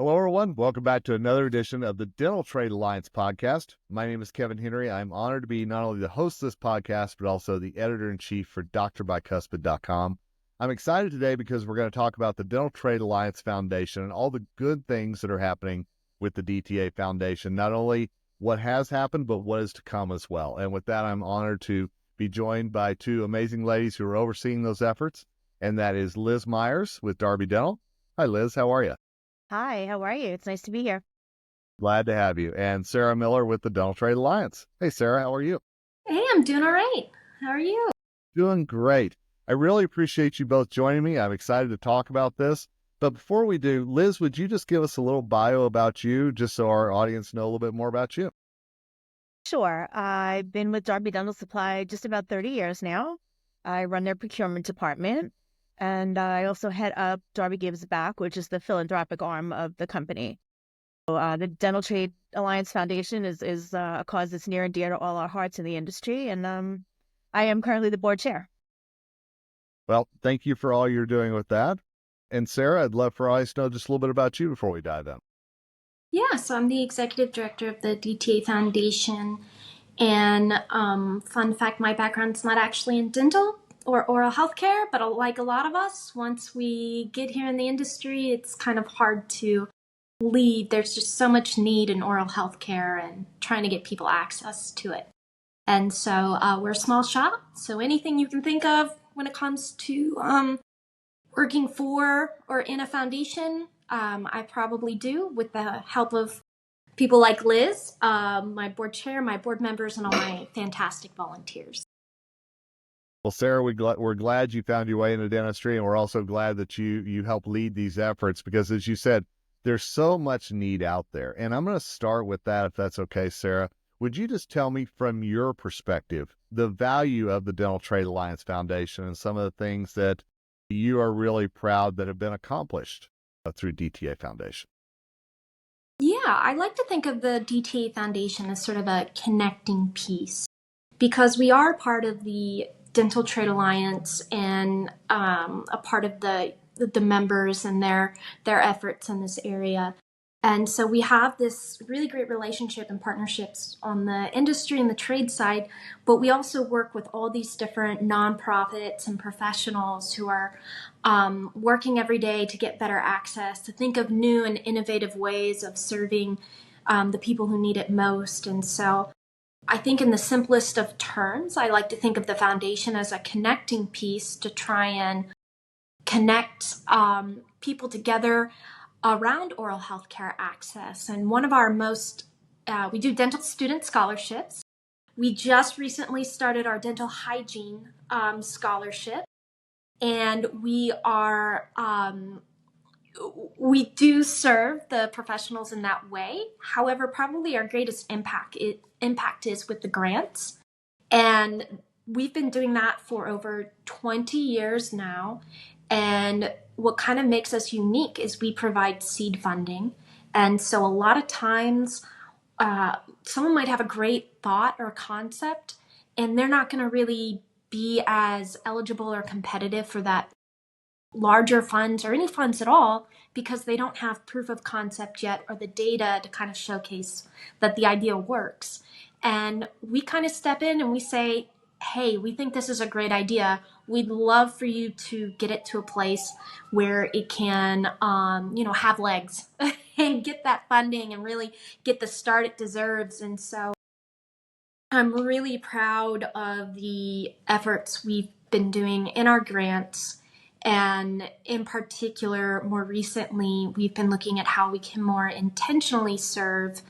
Hello, everyone. Welcome back to another edition of the Dental Trade Alliance podcast. My name is Kevin Henry. I'm honored to be not only the host of this podcast, but also the editor-in-chief for drbicuspid.com. I'm excited today because we're going to talk about the Dental Trade Alliance Foundation and all the good things that are happening with the DTA Foundation, not only what has happened, but what is to come as well. And with that, I'm honored to be joined by two amazing ladies who are overseeing those efforts, and that is Liz Meyers with Darby Dental. Hi, Liz. How are you? Hi, how are you? It's nice to be here. Glad to have you. And Sarah Miller with the Dental Trade Alliance. Hey, Sarah, how are you? Hey, I'm doing all right. How are you? Doing great. I really appreciate you both joining me. I'm excited to talk about this. But before we do, Liz, would you just give us a little bio about you, just so our audience know a little bit more about you? Sure. I've been with Darby Dental Supply just about 30 years now. I run their procurement department, and I also head up Darby Gives Back, which is the philanthropic arm of the company. So, the Dental Trade Alliance Foundation is a cause that's near and dear to all our hearts in the industry, and I am currently the board chair. Well, thank you for all you're doing with that. And Sarah, I'd love for our audience to know just a little bit about you before we dive in. Yeah, so I'm the executive director of the DTA Foundation. And fun fact, my background's not actually in dental or oral health care, but like a lot of us, once we get here in the industry, it's kind of hard to leave. There's just so much need in oral health care and trying to get people access to it. And so we're a small shop, so anything you can think of when it comes to working for or in a foundation, I probably do with the help of people like Liz, my board chair, my board members, and all my fantastic volunteers. Well, Sarah, we're glad you found your way into dentistry, and we're also glad that you help lead these efforts because, as you said, there's so much need out there. And I'm going to start with that, if that's okay, Sarah. Would you just tell me from your perspective the value of the Dental Trade Alliance Foundation and some of the things that you are really proud that have been accomplished through DTA Foundation? Yeah, I like to think of the DTA Foundation as sort of a connecting piece because we are part of the Dental Trade Alliance and a part of the members and their efforts in this area. And so we have this really great relationship and partnerships on the industry and the trade side, but we also work with all these different nonprofits and professionals who are working every day to get better access, to think of new and innovative ways of serving the people who need it most. And so I think in the simplest of terms, I like to think of the foundation as a connecting piece to try and connect people together around oral health care access. And one of our we do dental student scholarships. We just recently started our dental hygiene scholarship. And we do serve the professionals in that way. However, probably our greatest impact is with the grants. And we've been doing that for over 20 years now. And what kind of makes us unique is we provide seed funding. And so a lot of times, someone might have a great thought or concept, and they're not going to really be as eligible or competitive for that larger funds or any funds at all because they don't have proof of concept yet or the data to kind of showcase that the idea works. And we kind of step in and we say, hey, we think this is a great idea. We'd love for you to get it to a place where it can, have legs and get that funding and really get the start it deserves. And so I'm really proud of the efforts we've been doing in our grants. And in particular, more recently, we've been looking at how we can more intentionally serve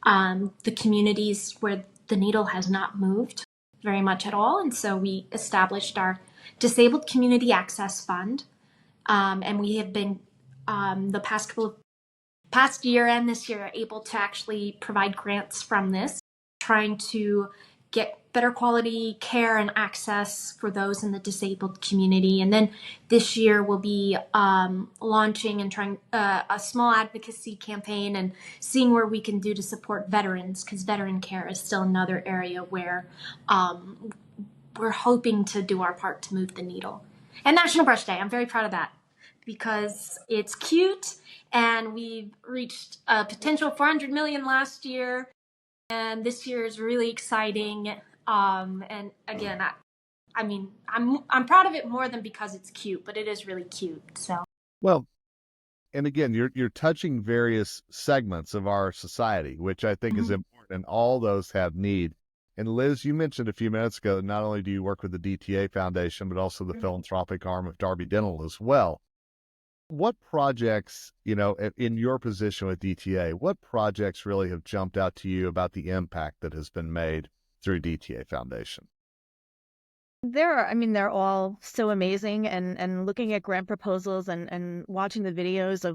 the communities where the needle has not moved very much at all. And so we established our Disabled Community Access Fund. And we have been the past year and this year able to actually provide grants from this, trying to get better quality care and access for those in the disabled community. And then this year we'll be launching and trying a small advocacy campaign and seeing where we can do to support veterans, because veteran care is still another area where we're hoping to do our part to move the needle. And National Brush Day, I'm very proud of that. because it's cute, and we've reached a potential 400 million last year, and this year is really exciting. And again, I mean, I'm proud of it more than because it's cute, but it is really cute. So Well, and again, you're touching various segments of our society, which I think is important, and all those have need. And Liz, you mentioned a few minutes ago that not only do you work with the DTA Foundation, but also the philanthropic arm of Darby Dental as well. What projects, in your position with DTA, what projects really have jumped out to you about the impact that has been made through DTA Foundation? They're all so amazing, and looking at grant proposals and watching the videos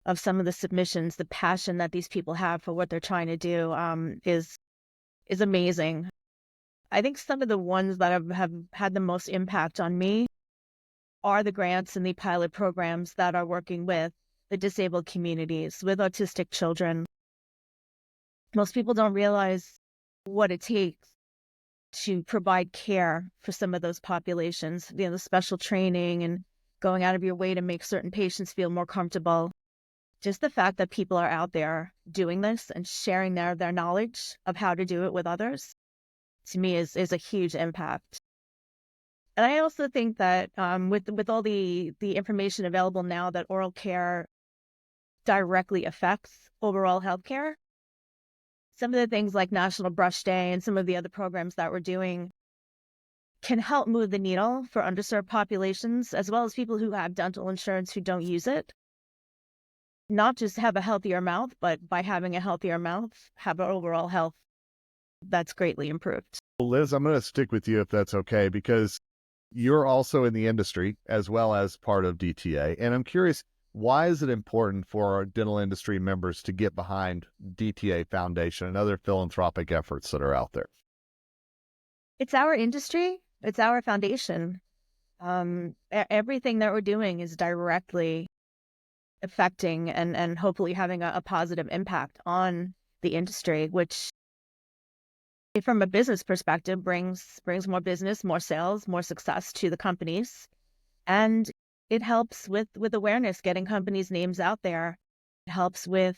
of some of the submissions, the passion that these people have for what they're trying to do is amazing. I think some of the ones that have had the most impact on me are the grants and the pilot programs that are working with the disabled communities, with autistic children. Most people don't realize what it takes to provide care for some of those populations, the special training and going out of your way to make certain patients feel more comfortable. Just the fact that people are out there doing this and sharing their knowledge of how to do it with others, to me, is a huge impact. And I also think that with all the information available now, that oral care directly affects overall healthcare, some of the things like National Brush Day and some of the other programs that we're doing can help move the needle for underserved populations, as well as people who have dental insurance who don't use it. Not just have a healthier mouth, but by having a healthier mouth, have an overall health that's greatly improved. Well, Liz, I'm going to stick with you if that's okay, because you're also in the industry as well as part of DTA. And I'm curious, why is it important for our dental industry members to get behind DTA Foundation and other philanthropic efforts that are out there? It's our industry. It's our foundation. Everything that we're doing is directly affecting and hopefully having a positive impact on the industry, which from a business perspective brings more business, more sales, more success to the companies. And it helps with awareness, getting companies' names out there. It helps with,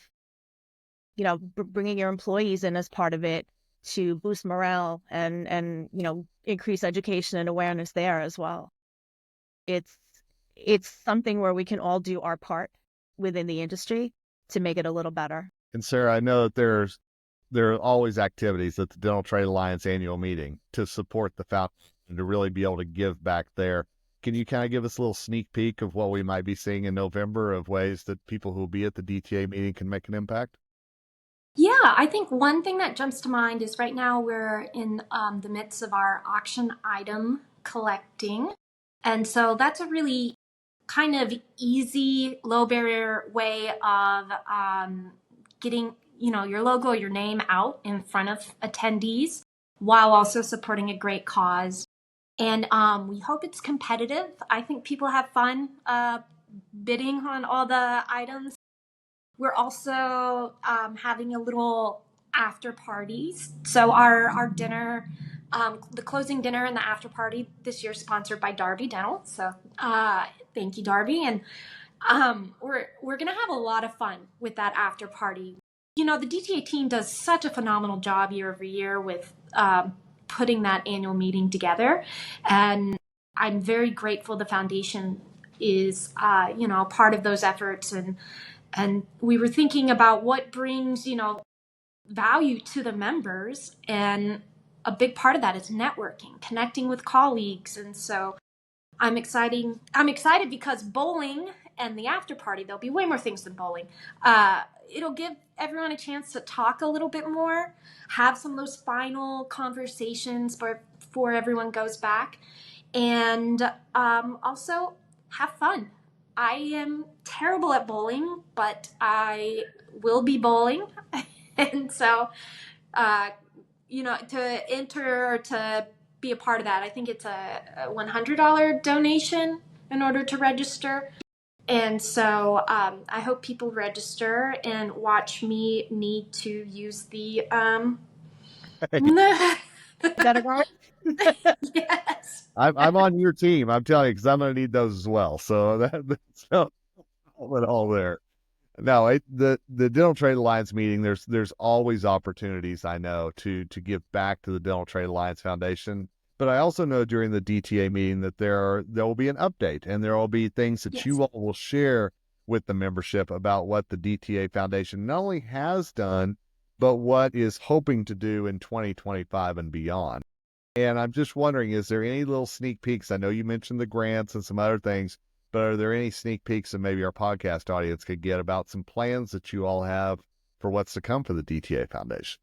bringing your employees in as part of it to boost morale and increase education and awareness there as well. It's something where we can all do our part within the industry to make it a little better. And Sarah, I know that there are always activities at the Dental Trade Alliance annual meeting to support the foundation and to really be able to give back there. Can you kind of give us a little sneak peek of what we might be seeing in November of ways that people who will be at the DTA meeting can make an impact? yeah, I think one thing that jumps to mind is right now we're in the midst of our auction item collecting. And so that's a really kind of easy, low barrier way of getting, your logo, your name out in front of attendees while also supporting a great cause. And we hope it's competitive. I think people have fun bidding on all the items. We're also having a little after parties. So our dinner, the closing dinner and the after party this year is sponsored by Darby Dental. So thank you, Darby. And we're gonna have a lot of fun with that after party. The DTA team does such a phenomenal job year over year with putting that annual meeting together, and I'm very grateful the foundation is part of those efforts. And we were thinking about what brings value to the members, and a big part of that is networking, connecting with colleagues. And so I'm excited because bowling and the after party, there'll be way more things than bowling. It'll give everyone a chance to talk a little bit more, have some of those final conversations before everyone goes back, and also have fun. I am terrible at bowling, but I will be bowling. And so, to enter or to be a part of that, I think it's a $100 donation in order to register. And so I hope people register and watch me need to use the Is that a guard? Yes. I'm on your team. I'm telling you, because I'm going to need those as well. So that's no problem at all there. No, the Dental Trade Alliance meeting, there's always opportunities, I know, to give back to the Dental Trade Alliance Foundation. But I also know during the DTA meeting that there will be an update, and there will be things that Yes. you all will share with the membership about what the DTA Foundation not only has done, but what is hoping to do in 2025 and beyond. And I'm just wondering, is there any little sneak peeks? I know you mentioned the grants and some other things, but are there any sneak peeks that maybe our podcast audience could get about some plans that you all have for what's to come for the DTA Foundation?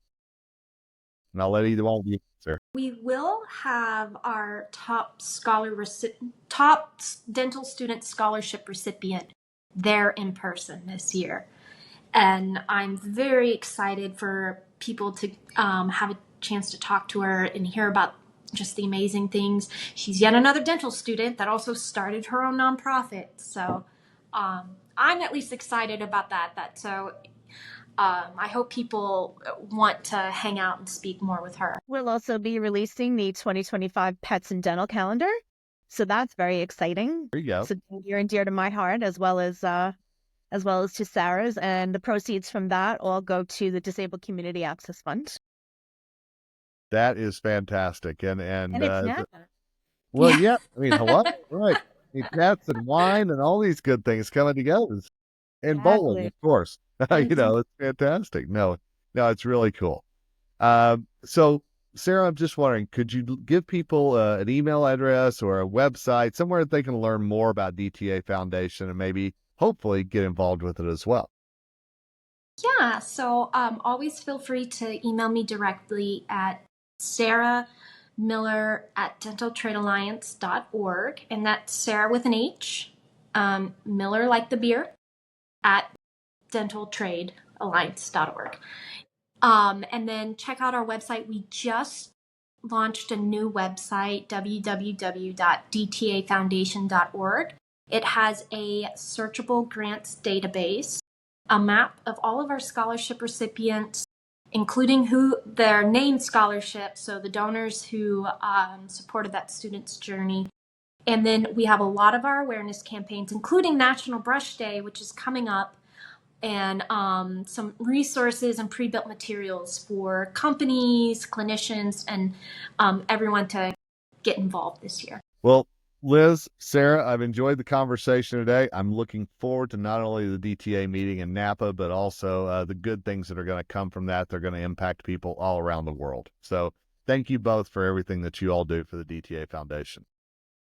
And I'll let either one of you answer. We will have our top dental student scholarship recipient there in person this year. And I'm very excited for people to have a chance to talk to her and hear about just the amazing things. She's yet another dental student that also started her own nonprofit. So I'm at least excited about that. So I hope people want to hang out and speak more with her. We'll also be releasing the 2025 Pets and Dental Calendar. So that's very exciting. There you go. So near and dear to my heart, as well as to Sarah's, and the proceeds from that all go to the Disabled Community Access Fund. That is fantastic. And it's Napa. Well, yeah. I mean, hello? Right. I mean, cats and wine and all these good things coming together. And bowling, of course. You know, it's fantastic. No, it's really cool. So, Sarah, I'm just wondering, could you give people an email address or a website, somewhere that they can learn more about DTA Foundation and maybe hopefully get involved with it as well? Yeah, so always feel free to email me directly at sarahmiller@dentaltradealliance.org, and that's Sarah with an H, Miller like the beer, at dentaltradealliance.org. And then check out our website. We just launched a new website, www.dtafoundation.org. It has a searchable grants database, a map of all of our scholarship recipients, including who their named scholarships, so the donors who supported that student's journey. And then we have a lot of our awareness campaigns, including National Brush Day, which is coming up, and some resources and pre-built materials for companies, clinicians, and everyone to get involved this year. Well, Liz, Sarah, I've enjoyed the conversation today. I'm looking forward to not only the DTA meeting in Napa, but also the good things that are going to come from that. They're going to impact people all around the world. So thank you both for everything that you all do for the DTA Foundation.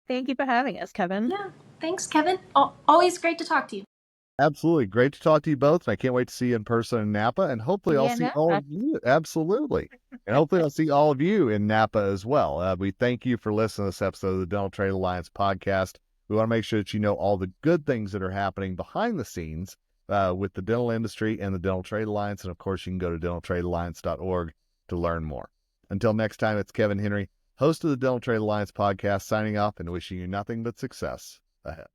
Thank you for having us, Kevin. Yeah, thanks, Kevin. Always great to talk to you. Absolutely. Great to talk to you both. And I can't wait to see you in person in Napa. And hopefully I'll see all of you. Absolutely. And hopefully I'll see all of you in Napa as well. We thank you for listening to this episode of the Dental Trade Alliance podcast. We want to make sure that you know all the good things that are happening behind the scenes with the dental industry and the Dental Trade Alliance. And of course, you can go to dentaltradealliance.org to learn more. Until next time, it's Kevin Henry, host of the Dental Trade Alliance podcast, signing off and wishing you nothing but success ahead.